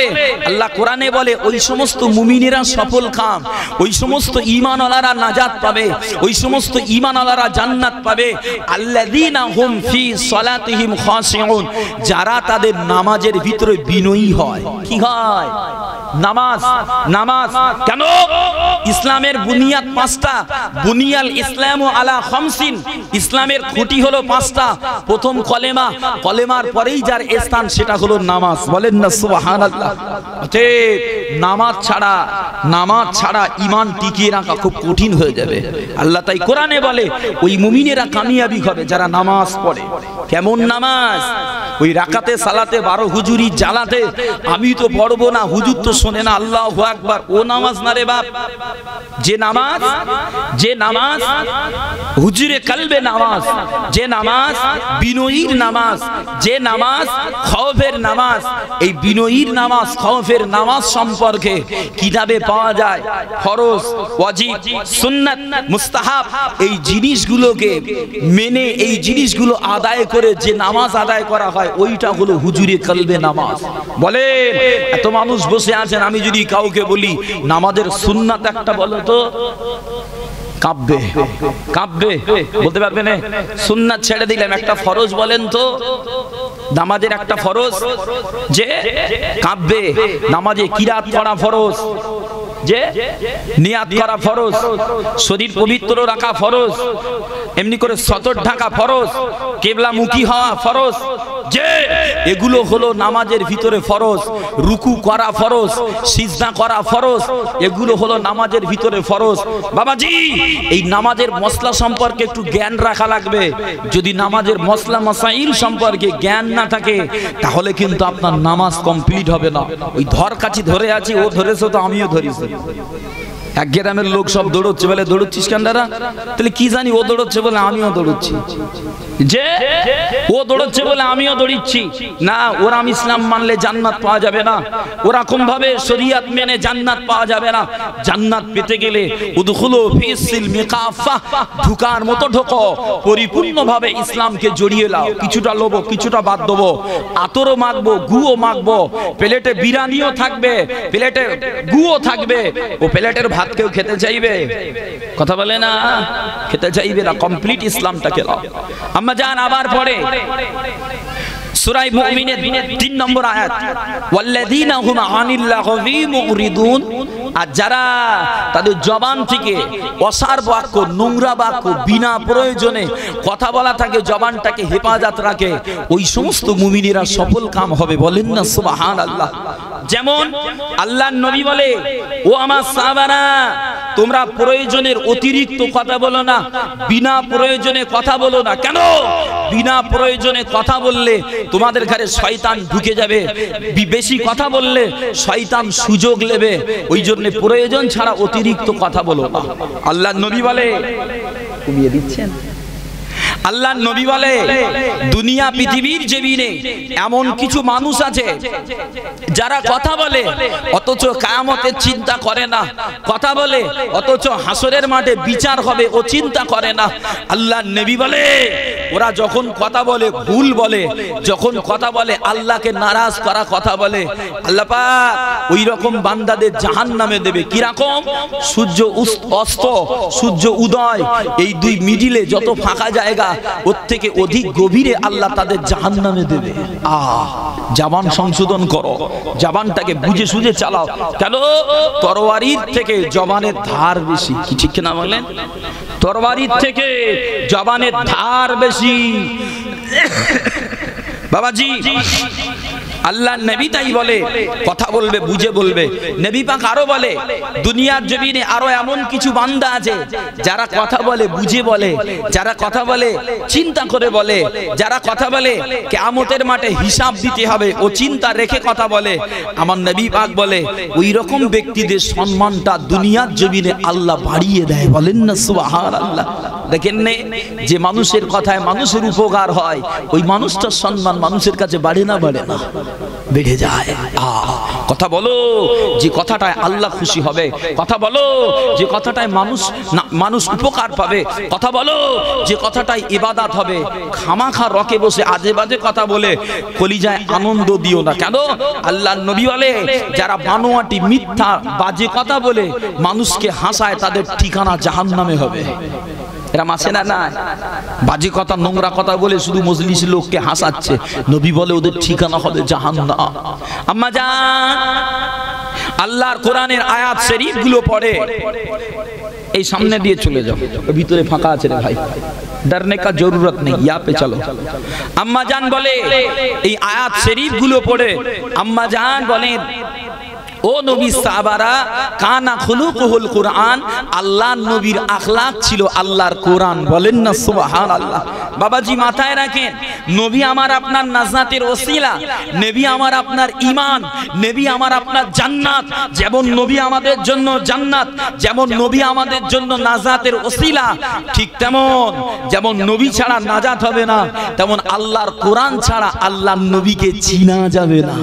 আল্লাহ কোরআনে বলে ওই সমস্ত মুমিনেরা সফল কাম, ওই সমস্ত ঈমানওয়ালারা নাজাত পাবে, ওই সমস্ত ঈমানওয়ালারা জান্নাত পাবে, আল্লাযীনা হুম ফি সালাতিহিম খাশিউন, যারা তাদের নামাজের ভিতরে বিনয়ী হয়। কি হয়? নামাজ। নামাজ কেন? ইসলামের বুনিয়াদ পাঁচটা। বুনিয়াল ইসলামু আলা খামসিন, ইসলামের খুঁটি হলো পাঁচটা। প্রথম কলেমা, কলেমার পরেই যার স্থান সেটা হলো নামাজ। বলেন না সুবহানাল্লাহ। নামাজ ছাড়া ঈমান টিকিয়ে রাখা খুব কঠিন হয়ে যাবে। আল্লাহ তাই কোরআনে বলে ওই মুমিনেরা কামিয়াবি হবে যারা নামাজ পড়ে। কেমন নামাজ? ওই রাকাতে সালাতে 12 হুজুরি জ্বালাতে আমি তো পড়বো না, হুজুর তো শোনে না, আল্লাহু আকবার, ও নামাজ না রে বাপ। যে নামাজ হুজুরে কলবে নামাজ, যে নামাজ বিনয়ীর নামাজ, যে নামাজ খৌফের নামাজ। এই বিনয়ীর নামাজ, খৌফের নামাজ সম্পর্কে কিতাবে পাওয়া যায় ফরজ, ওয়াজিব, সুন্নাত, মুস্তাহাব। এই জিনিসগুলোকে মেনে এই জিনিসগুলো আদায় করে যে নামাজ আদায় করা হয় ওইটা হলো হুজুরে কলবে নামাজ। বলেন এত মানুষ বসে আছেন, আমি যদি কাউকে বলি নামাজের সুন্নাত একটা বলো তো, কাঁপবে, বলতে পারবে না। সুন্নাত ছেড়ে দিলাম, একটা ফরজ বলেন তো, নামাজের একটা ফরজ, যে কাঁপবে। নামাজে কিরাত পড়া ফরজ, যে নিয়াত করা ফরজ, শরীর পবিত্র রাখা ফরজ, এমনি করে সতর ঢাকা ফরজ, কিবলামুখী হওয়া ফরজ। যে এগুলো হলো নামাজের ভিতরে ফরজ। রুকু করা ফরজ, সিজদা করা ফরজ, এগুলো হলো নামাজের ভিতরে ফরজ। বাবাজি, এই নামাজের মসলা সম্পর্কে একটু জ্ঞান রাখা লাগবে। যদি নামাজের মসলা মাসাইল সম্পর্কে জ্ঞান না থাকে তাহলে কিন্তু আপনার নামাজ কমপ্লিট হবে না। ওই ধর কাছি ধরে আছি, ও ধরেছে তো আমিও ধরেছি। এক গ্রামের লোক সব দৌড়চ্ছে, বলে দৌড়চ্ছিস কেন দাদা? তাহলে কি জানি, ও দৌড়চ্ছে বলে আমিও দৌড়চ্ছি। যে ও দৌড়চ্ছে বলে আমিও দৌড়িচ্ছি না, ওরা ইসলাম মানলে জান্নাত পাওয়া যাবে না, ওরকম ভাবে শরীয়ত মেনে জান্নাত পাওয়া যাবে না। জান্নাত পেতে গেলে উদখুলু ফিস সিলমি কাফা, ঢুকার মতো ঢোকো, পরিপূর্ণভাবে ইসলামকে জড়িয়ে নাও। কিছুটা লোবো, কিছুটা বাদ দেবো, আতরও মাখবো, গুও মাখবো, প্লেটে বিরিয়ানিও থাকবে, প্লেটে গুও থাকবে। ও প্লেটের ভাত কেউ খেতে চাইবে? কথা বলে না, খেতে চাইবে না। কমপ্লিট ইসলামটাকে নাও। আম্মা জান আবার পড়ে সূরা মুমিনের 3 নম্বর আয়াত, ওয়াল্লাযীনা হুম আনিল লাগবি মুরিদুন। আর যারা তাদের জবান থেকে অসার বাক্য, নোংরা বাক্য, বিনা প্রয়োজনে কথা বলা থাকে, জবানটাকে হেফাজত রাখে, ওই সমস্ত মুমিনেরা সফল কাম হবে। বলেন না সুবহানাল্লাহ। যেমন আল্লাহর নবী বলে, ও আমার সাহাবারা, তোমরা প্রয়োজনের অতিরিক্ত কথা বলো না, বিনা প্রয়োজনে কথা বলো না। কেন? বিনা প্রয়োজনে কথা বললে তোমাদের ঘরে শয়তান ঢুকে যাবে, বেশি কথা বললে শয়তান সুযোগ নেবে। ওই জন্য প্রয়োজন ছাড়া অতিরিক্ত কথা বলো না। আল্লাহর নবী বলে, কমিয়ে দিচ্ছেন, আল্লাহর নবী বলে, দুনিয়া পৃথিবীর জমিনে এমন কিছু মানুষ আছে যারা কথা বলে অথচ কিয়ামতের চিন্তা করে না, কথা বলে অথচ হাসরের মাঠে বিচার হবে ও চিন্তা করে না। আল্লাহর নবী বলে, ওরা যখন কথা বলে ভুল বলে, যখন কথা বলে আল্লাহকে নারাজ করা কথা বলে, আল্লাহ পাক ওই রকম বান্দাদের জাহান্নামে দেবে। কি রকম? সূর্য অস্ত, সূর্য উদয়, এই দুই মিডিলে যত ফাঁকা জায়গা ওর থেকে অধিক গভীরে আল্লাহ তাদের জাহান্নামে দেবে। জবান সংশোধন করো, জবানটাকে বুঝে সুঝে চালাও। কেন? তরবারির থেকে জবানের ধার বেশি। কি ঠিক না বলেন? তরবারির থেকে জবানের ধার বেশি। বাবাজি, আল্লাহর নবী তাই বলে, কথা বলবে বুঝে বলবে। নবী পাক আরো বলে, দুনিয়ার জমিনে আরো এমন কিছু বান্দা আছে যারা কথা বলে বুঝে বলে, যারা কথা বলে চিন্তা করে বলে, যারা কথা বলে কিয়ামতের মাঠে হিসাব দিতে হবে ও চিন্তা রেখে কথা বলে। আমার নবী পাক বলে, ওই রকম ব্যক্তিদের সম্মানটা দুনিয়ার জমিনে আল্লাহ বাড়িয়ে দেয়। বলেন না সুবহানাল্লাহ। দেখেন নে, যে মানুষের কথায় মানুষের উপকার হয় ওই মানুষটার সম্মান মানুষের কাছে বাড়ে না? বাড়ে না, বেড়ে যায়। কথা বলো যে কথাটায় আল্লাহ খুশি হবে, কথা বলো যে কথাটায় মানুষ উপকার পাবে, কথা বলো যে কথাটায় ইবাদত হবে। খামাখা রকে বসে আজে বাজে কথা বলে কলিজায় আনন্দ দিও না। কেন? আল্লাহর নবী বলে, যারা বানোয়াটি মিথ্যা বাজে কথা বলে মানুষকে হাসায় তাদের ঠিকানা জাহান্নামে হবে। এরা মাসে না, না বাজে কথা, নোংরা কথা বলে শুধু মজলিসের লোককে হাসাচ্ছে, নবী বলে ওদের ঠিকানা হবে জাহান্নাম। আম্মা জান আল্লাহর কোরআনের আয়াত শরীফ গুলো পড়ে এই সামনে দিয়ে চলে যাও, ভিতরে ফাঁকা আছে রে ভাই, डरने का जरूरत नहीं, यहाँ पे चलो। अम्मा जान बोले এই আয়াত শরীফ গুলো পড়ে আম্মা জান বলেন, ও নবী সাহাবারা, কানা খুলুকুল কুরআন, আল্লাহর নবীর আখলাক ছিল আল্লাহর কোরআন। বলেন না সুবহানাল্লাহ। বাবাজি মাথায় রাখেন, নবী আমার আপনার নাজাতের ওসিলা, নবী আমার আপনার ঈমান, নবী আমার আপনার জান্নাত। যেমন নবী আমাদের জন্য জান্নাত, যেমন নবী আমাদের জন্য নাজাতের ওসিলা, ঠিক তেমন যেমন নবী ছাড়া নাজাত হবে না, তেমন আল্লাহর কোরআন ছাড়া আল্লাহর নবীকে চিনা যাবে না।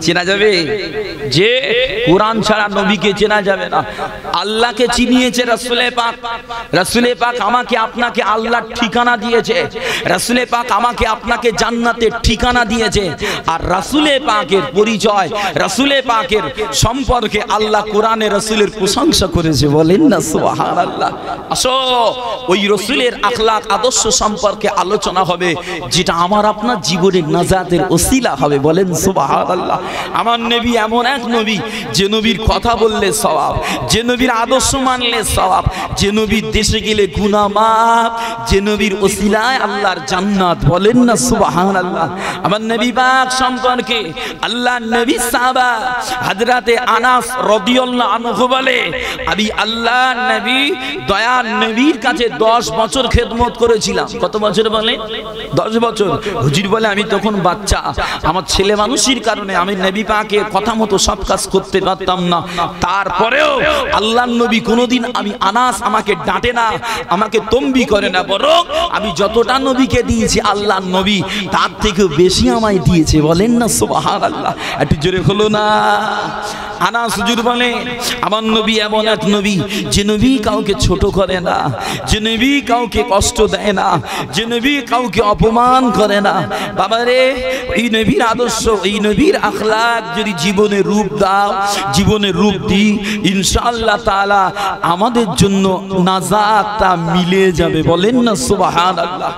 চেনা যাবে যে কোরআন ছাড়া নবীকে চেনা যাবে না। আল্লাহকে চিনিয়েছে রাসূলে পাক, রাসূলে পাক আমাকে আপনাকে আল্লাহর ঠিকানা দিয়েছে, রাসূলে পাক আমাকে আপনাকে জান্নাতের ঠিকানা দিয়েছে। আর রাসূলে পাকের পরিচয়, রাসূলে পাকের সম্পর্কে আল্লাহ কোরআনে রাসূলের প্রশংসা করেছে। বলেন না সুবহানাল্লাহ। আসো ওই রাসূলের আখলাক আদর্শ সম্পর্কে আলোচনা হবে, যেটা আমার আপনার জীবনের নাজাতের ওসিলা হবে। বলেন সুবহানাল্লাহ। আমার নবী এমন এক নবী, যে নবীর কথা বললে সওয়াব, যে নবীর আদর্শ মানলে সওয়াব, যে নবীর দেশে গেলে গুনাহ মাফ, যে নবীর ওসিলায় আল্লাহর জান্নাত। বলেন না সুবহানাল্লাহ। আমার নবী পাক সম্পর্কে আল্লাহর নবী সাহাবা হযরতে আনাস রাদিয়াল্লাহু আনহু বলে, আমি আল্লাহর নবী দয়ার নবীর কাছে 10 বছর খেদমত করেছিলাম। কত বছর বলে? 10 বছর। হুজুর বলে, আমি তখন বাচ্চা, আমার ছেলে মানুষের কারণে আমি নবী পাকের কথা মতো সব কাজ করতে পারতাম না। তারপরেও আল্লাহর নবী কোনোদিন আমি আনাস আমাকে ডাঁটে না, আমাকে তম্বি করে না, বরং আমি যতটা নবীকে দিয়েছি আল্লাহর নবী তার থেকেও বেশি আমায় দিয়েছে। বলেন না সুবহানাল্লাহ। একটু জোরে হলো না। আনাস হুজুর বলে, আমার নবী এমন এক নবী, যে নবী কাউকে ছোট করে না, যে নবী কাউকে কষ্ট দেয় না, যে নবী কাউকে অপমান করে না। বাবারে, এই নবীর আদর্শ, এই নবীর আখলাক যদি জীবনে রূপ দাও, জীবনে রূপ দিই, ইনশাআল্লাহ তাআলা আমাদের জন্য নাজাতটা মিলে যাবে। বলেন না সুবহানাল্লাহ।